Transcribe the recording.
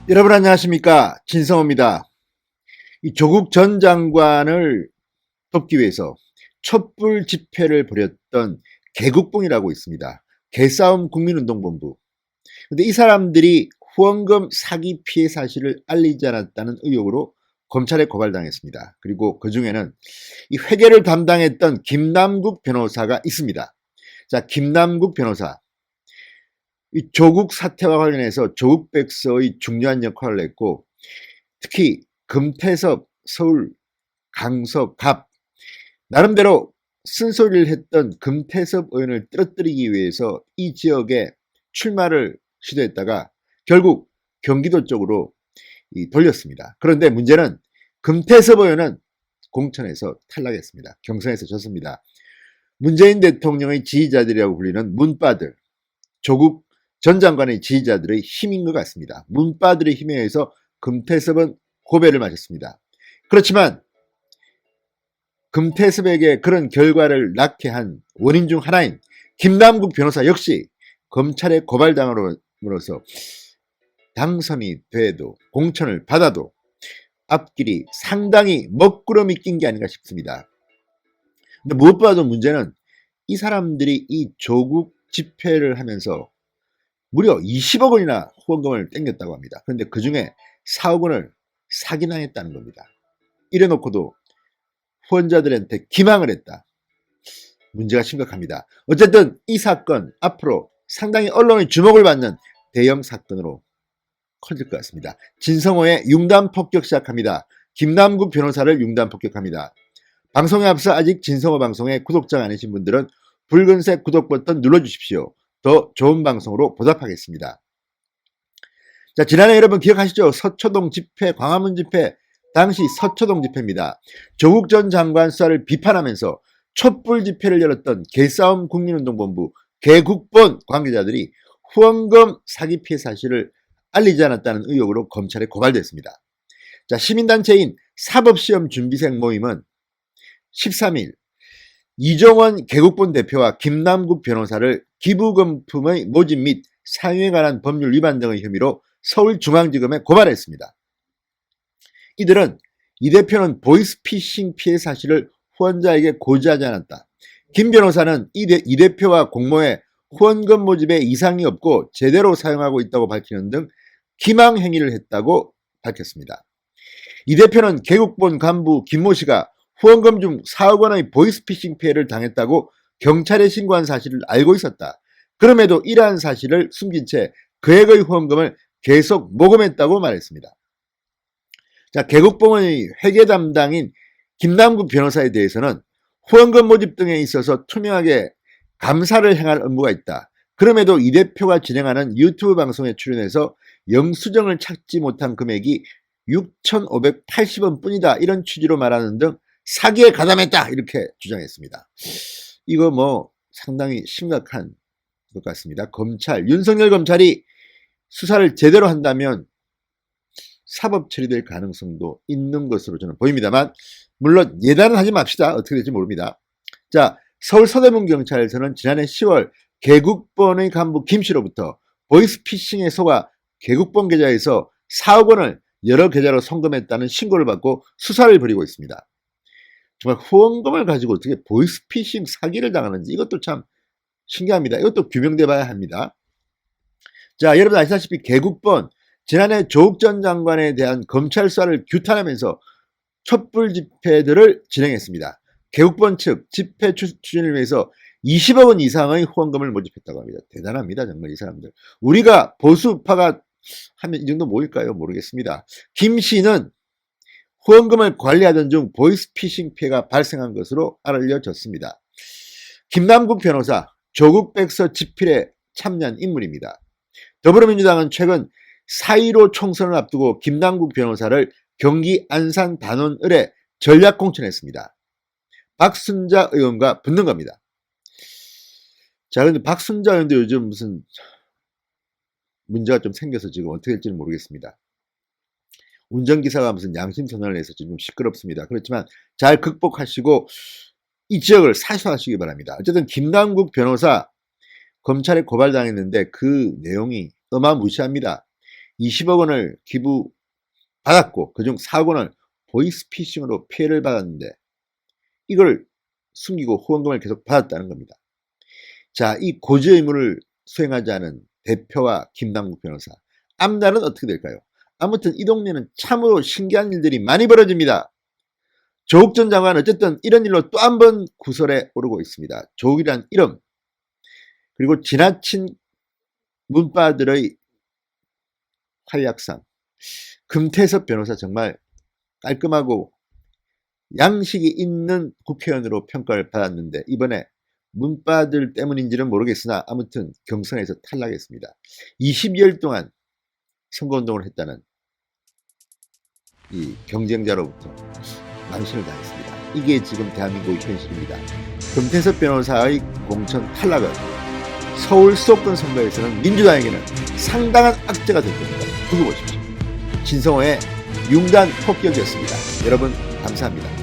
여러분 안녕하십니까? 진성호입니다. 이 조국 전 장관을 돕기 위해서 촛불 집회를 벌였던 개국봉이라고 있습니다. 개싸움 국민운동본부. 근데 이 사람들이 후원금 사기 피해 사실을 알리지 않았다는 의혹으로 검찰에 고발당했습니다. 그리고 그 중에는 이 회계를 담당했던 김남국 변호사가 있습니다. 자, 김남국 변호사. 이 조국 사태와 관련해서 조국 백서의 중요한 역할을 했고, 특히 금태섭, 서울, 강서, 갑 나름대로 쓴소리를 했던 금태섭 의원을 떨어뜨리기 위해서 이 지역에 출마를 시도했다가 결국 경기도 쪽으로 돌렸습니다. 그런데 문제는 금태섭 의원은 공천에서 탈락했습니다. 경선에서 졌습니다. 문재인 대통령의 지지자들이라고 불리는 문바들, 조국 전 장관의 지지자들의 힘인 것 같습니다. 문바들의 힘에 의해서 금태섭은 고배를 맞았습니다. 그렇지만 금태섭에게 그런 결과를 낳게 한 원인 중 하나인 김남국 변호사 역시 검찰에 고발당함으로써 당선이 돼도 공천을 받아도 앞길이 상당히 먹구름이 낀 게 아닌가 싶습니다. 근데 무엇보다도 문제는 이 사람들이 이 조국 집회를 하면서 무려 20억 원이나 후원금을 땡겼다고 합니다. 그런데 그 중에 4억 원을 사기당했다는 겁니다. 이래놓고도 후원자들한테 기망을 했다. 문제가 심각합니다. 어쨌든 이 사건 앞으로 상당히 언론의 주목을 받는 대형 사건으로 커질 것 같습니다. 진성호의 융단 폭격 시작합니다. 김남국 변호사를 융단 폭격합니다. 방송에 앞서 아직 진성호 방송에 구독자가 아니신 분들은 붉은색 구독 버튼 눌러주십시오. 더 좋은 방송으로 보답하겠습니다. 자, 지난해 여러분 기억하시죠? 서초동 집회, 광화문 집회, 당시 서초동 집회입니다. 조국 전 장관 수사를 비판하면서 촛불 집회를 열었던 개싸움 국민운동본부 개국본 관계자들이 후원금 사기 피해 사실을 알리지 않았다는 의혹으로 검찰에 고발됐습니다. 자, 시민단체인 사법시험준비생 모임은 13일 이종원 개국본 대표와 김남국 변호사를 기부금품의 모집 및 사용에 관한 법률 위반 등의 혐의로 서울중앙지검에 고발했습니다. 이들은 이 대표는 보이스피싱 피해 사실을 후원자에게 고지하지 않았다. 김 변호사는 이 대표와 공모에 후원금 모집에 이상이 없고 제대로 사용하고 있다고 밝히는 등 기망 행위를 했다고 밝혔습니다. 이 대표는 개국본 간부 김모 씨가 후원금 중 4억 원의 보이스피싱 피해를 당했다고 경찰에 신고한 사실을 알고 있었다. 그럼에도 이러한 사실을 숨긴 채 그액의 후원금을 계속 모금했다고 말했습니다. 자, 개국본의 회계 담당인 김남국 변호사에 대해서는 후원금 모집 등에 있어서 투명하게 감사를 행할 업무가 있다. 그럼에도 이 대표가 진행하는 유튜브 방송에 출연해서 영수증을 찾지 못한 금액이 6,580원 뿐이다. 이런 취지로 말하는 등 사기에 가담했다. 이렇게 주장했습니다. 이거 뭐 상당히 심각한 것 같습니다. 윤석열 검찰이 수사를 제대로 한다면 사법 처리될 가능성도 있는 것으로 저는 보입니다만, 물론 예단은 하지 맙시다. 어떻게 될지 모릅니다. 자, 서울 서대문경찰에서는 지난해 10월 개국본의 간부 김 씨로부터 보이스피싱에 속아 개국본 계좌에서 4억 원을 여러 계좌로 송금했다는 신고를 받고 수사를 벌이고 있습니다. 정말 후원금을 가지고 어떻게 보이스피싱 사기를 당하는지 이것도 참 신기합니다. 이것도 규명돼 봐야 합니다. 자, 여러분 아시다시피 개국본 지난해 조국 전 장관에 대한 검찰 수사를 규탄하면서 촛불 집회들을 진행했습니다. 개국본 측 집회 추진을 위해서 20억 원 이상의 후원금을 모집했다고 합니다. 대단합니다. 정말 이 사람들. 우리가 보수파가 하면 이 정도 모일까요? 모르겠습니다. 김 씨는 후원금을 관리하던 중 보이스피싱 피해가 발생한 것으로 알려졌습니다. 김남국 변호사, 조국 백서 집필에 참여한 인물입니다. 더불어민주당은 최근 4.15 총선을 앞두고 김남국 변호사를 경기 안산 단원을에 전략 공천했습니다. 박순자 의원과 붙는 겁니다. 자, 근데 박순자 의원도 요즘 무슨 문제가 좀 생겨서 지금 어떻게 될지는 모르겠습니다. 운전기사가 무슨 양심선언을 해서 좀 시끄럽습니다. 그렇지만 잘 극복하시고 이 지역을 사수하시기 바랍니다. 어쨌든 김남국 변호사 검찰에 고발당했는데 그 내용이 어마무시합니다. 20억 원을 기부받았고 그중 4억 원을 보이스피싱으로 피해를 받았는데 이걸 숨기고 후원금을 계속 받았다는 겁니다. 자, 이 고지 의무를 수행하지 않은 대표와 김남국 변호사. 앞날은 어떻게 될까요? 아무튼 이 동네는 참으로 신기한 일들이 많이 벌어집니다. 조국 전 장관 어쨌든 이런 일로 또 한 번 구설에 오르고 있습니다. 조국이란 이름 그리고 지나친 문바들의 활약상 금태섭 변호사 정말 깔끔하고 양식이 있는 국회의원으로 평가를 받았는데 이번에 문바들 때문인지는 모르겠으나 아무튼 경선에서 탈락했습니다. 20여일 동안 선거운동을 했다는 이 경쟁자로부터 망신을 당했습니다. 이게 지금 대한민국의 현실입니다. 금태섭 변호사의 공천 탈락은 서울 수도권 선거에서는 민주당에게는 상당한 악재가 될 겁니다. 두고 보십시오. 진성호의 융단 폭격이었습니다. 여러분 감사합니다.